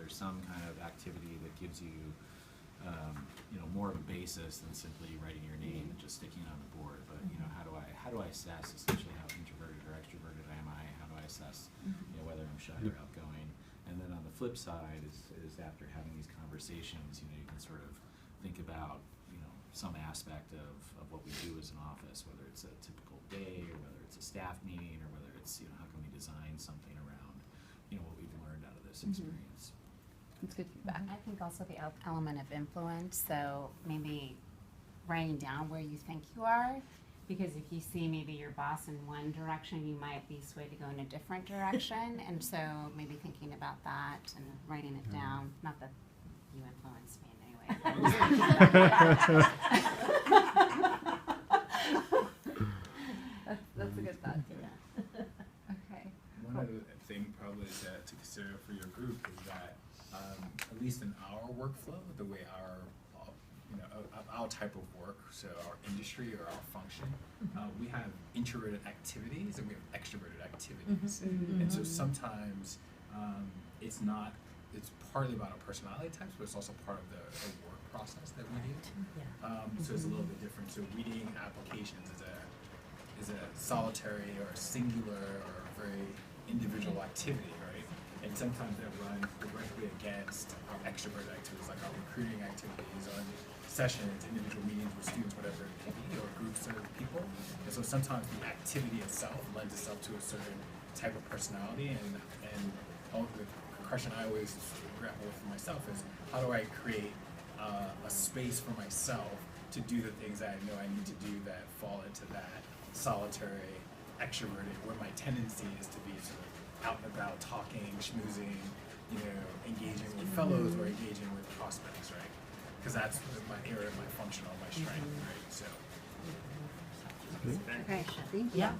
there some kind of activity that gives you, more of a basis than simply writing your name and just sticking it on the board? But how do I assess essentially how introverted or extroverted am I? How do I assess whether I'm shy or outgoing? And then on the flip side is after having these conversations, you can sort of think about some aspect of what we do as an office, whether it's a typical day or whether it's a staff meeting or whether it's how can we design something around what we've learned out of this experience. That's good feedback. I think also the element of influence, so maybe writing down where you think you are, because if you see maybe your boss in one direction, you might be swayed to go in a different direction, and so maybe thinking about that and writing it down, not that you influence me in any way. That's a good thought. Okay. One other thing probably to consider for your group is that at least in our workflow, the way our type of work, so our industry or our function, we have introverted activities and we have extroverted activities. And so sometimes it's partly about our personality types, but it's also part of the work process that we do. So it's a little bit different. So reading applications is a solitary or a singular or a very individual activity, right? And sometimes that runs directly against our extroverted activities, like our recruiting activities, or sessions, individual meetings with students, whatever it may be, or groups of people. And so sometimes the activity itself lends itself to a certain type of personality, and the question I always grapple with for myself is, how do I create a space for myself to do the things that I know I need to do that fall into that solitary, extroverted, where my tendency is to be sort of out and about, talking, schmoozing, engaging with fellows or engaging with prospects, right? Because that's my area of my function or my strength, right? So. Okay, thank you. Yeah.